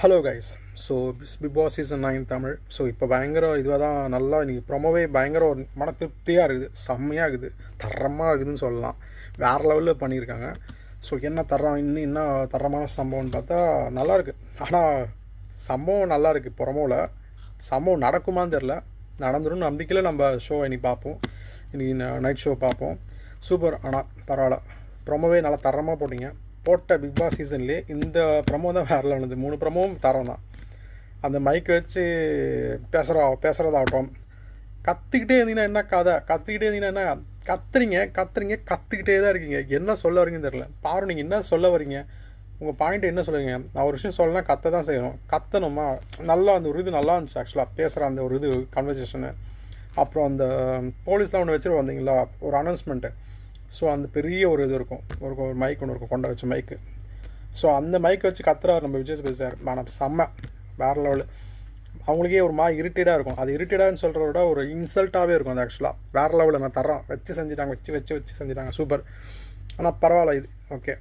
Hello guys. So Bigg Boss season 9 Tamil. So இப்போ பயங்கர இதுவாக தான் நல்லா இன்றைக்கி ப்ரொமோவே பயங்கர ஒரு மன திருப்தியாக இருக்குது, செம்மையாக இருக்குது, தரமாக இருக்குதுன்னு சொல்லலாம். வேறு லெவலில் பண்ணியிருக்காங்க. ஸோ என்ன என்ன தரமான சம்பவம்னு பார்த்தா நல்லாயிருக்கு. ஆனால் சம்பவம் நல்லா இருக்குது. ப்ரொமோவில் சம்பவம் நடக்குமான்னு தெரில, நடந்துடும் நம்பிக்கையில் நம்ம ஷோவை இன்றைக்கி பார்ப்போம். இன்றைக்கி நைட் ஷோ பார்ப்போம். சூப்பர். ஆனால் பரவாயில்ல, ப்ரொமோவே நல்லா தரமாக போட்டிங்க. போட்ட பிக் பாஸ் சீசன்லேயே இந்த ப்ரமோ தான் வேறு லெவலுது. 3 ப்ரமோவும் தரம் தான். அந்த மைக்கை வச்சு பேசுகிறதாகட்டும், கற்றுக்கிட்டே இருந்தீங்கன்னா என்ன கதை, கற்றுக்கிட்டே இருந்தீங்கன்னா என்ன கற்றுக்கிட்டே தான் இருக்கீங்க. என்ன சொல்ல வரீங்கன்னு தெரில. பாரு, நீங்கள் என்ன சொல்ல வரீங்க, உங்கள் பாயிண்ட் என்ன சொல்லுவீங்க. நான் ஒரு விஷயம் சொல்லலாம், கற்ற தான் செய்யணும். கற்றணுமா, நல்லா அந்த ஒரு இது நல்லா இருந்துச்சு ஆக்சுவலாக பேசுகிற அந்த ஒரு இது கன்வர்சேஷனு. அப்புறம் அந்த போலீஸ்லாம் ஒன்று வச்சுட்டு வந்தீங்களா, ஒரு அனௌன்ஸ்மெண்ட்டு. ஸோ அந்த பெரிய ஒரு இது இருக்கும், ஒரு மைக் ஒன்று இருக்கும், கொண்ட வச்ச மைக்கு. ஸோ அந்த மைக்கை வச்சு கத்துறாரு நம்ம விஜய் சேதுபதி சார். ஆனால் செம்ம வேறு லெவலு. அவங்களுக்கே ஒரு மாதிரி இரிட்டேடாக இருக்கும். அது இரிட்டேடான்னு சொல்கிறத விட ஒரு இன்சல்ட்டாகவே இருக்கும் அது ஆக்சுவலாக. வேறு லெவலில் நான் தர்றேன், வச்சு செஞ்சுட்டாங்க, வச்சு செஞ்சுட்டாங்க, சூப்பர். ஆனால் பரவாயில்ல இது ஓகே.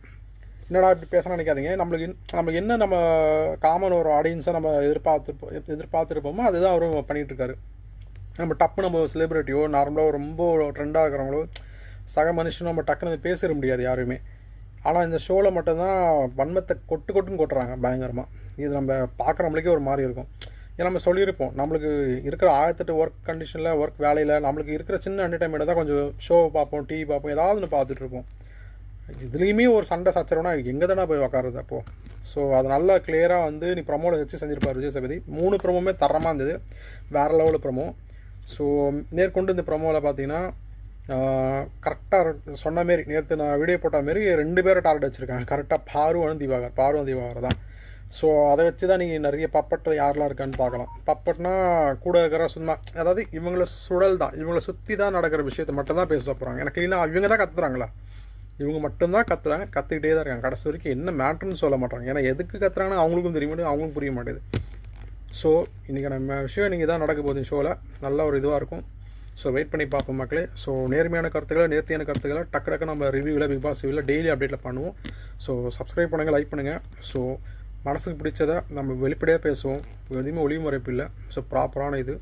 என்னடா இப்படி பேசணும்னு நினைக்காதீங்க. நம்மளுக்கு என்ன நம்ம காமன் ஒரு ஆடியன்ஸை நம்ம எதிர்பார்த்துருப்போமோ அதுதான் அவரும் பண்ணிகிட்ருக்காரு. நம்ம நம்ம செலிப்ரிட்டியோ நார்மலாக ரொம்ப ட்ரெண்டாக இருக்கிறவங்களோ சக மனுஷனும் நம்ம டக்குன்னு பேசிட முடியாது யாருமே. ஆனால் இந்த ஷோவில் மட்டும்தான் வன்மத்தை கொட்டுன்னு கொட்டுறாங்க பயங்கரமாக. இது நம்ம பார்க்குற நம்மளுக்கே ஒரு மாதிரி இருக்கும். ஏன்னா நம்ம சொல்லியிருப்போம், நம்மளுக்கு இருக்கிற 1008 ஒர்க் கண்டிஷனில், ஒர்க் வேலையில் நம்மளுக்கு இருக்கிற சின்ன என்டர்டைன்மெண்ட்டை தான் கொஞ்சம் ஷோ பார்ப்போம், டிவி பார்ப்போம், ஏதாவது ஒன்று பார்த்துட்ருப்போம். இதுலேயுமே ஒரு சண்டை சச்சரவுனா எங்கே தானே போய் உக்காருது அப்போது. ஸோ அது நல்லா கிளியராக வந்து நீ ப்ரமோவில் வச்சு செஞ்சுருப்பார் விஜய் சேதுபதி. 3 ப்ரமோவுமே தரமாக இருந்தது, வேறு லெவலில் ப்ரமோ. ஸோ மேற்கொண்டு இந்த ப்ரமோவில் பார்த்தீங்கன்னா கரெக்டாக சொன்ன மாரி, நேற்று நான் வீடியோ போட்ட மாரி 2 பேரை டார்கெட் வச்சுருக்காங்க கரெக்டாக. பாருவன் திவாகர் தான். ஸோ அதை வச்சு தான் நீங்கள் நிறைய பப்பட்டு யாரெலாம் இருக்கான்னு பார்க்கலாம். பப்பட்னா கூட இருக்கிற சும்மா, அதாவது இவங்கள சுழல் தான், இவங்களை சுற்றி தான் நடக்கிற விஷயத்தை மட்டும் தான் பேச போகிறாங்க. எனக்கு க்ளீனாக இவங்க தான் கற்றுறாங்களா, இவங்க மட்டும்தான் கற்றுறாங்க, கற்றுக்கிட்டே தான் இருக்காங்க. கடைசி வரைக்கும் என்ன மேட்ருன்னு சொல்ல மாட்டாங்க. ஏன்னா எதுக்கு கற்றுறாங்கன்னு அவங்களுக்கும் தெரிய மாட்டேது, அவங்களுக்கும் புரிய மாட்டேது. ஸோ இன்றைக்கி நம்ம விஷயம் இன்றைக்கி தான் நடக்க போகுது ஷோவில். நல்ல ஒரு இதுவாக இருக்கும். ஸோ வெயிட் பண்ணி பார்ப்போம் மக்களே. ஸோ நேர்த்தியான கருத்துக்களை டக்கு நம்ம ரிவ்யூவில், பிக் பாஸ் ரிவ்யூவில் டெய்லி அப்டேட்டில் பண்ணுவோம். ஸோ சப்ஸ்கிரைப் பண்ணுங்கள், லைக் பண்ணுங்கள். ஸோ மனசுக்கு பிடிச்சதை நம்ம வெளிப்படையாக பேசுவோம், எதுவுமே ஒளிவு மறைப்பு இல்லை. ஸோ ப்ராப்பரான இது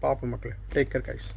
பார்ப்போம் மக்களே. Take care guys.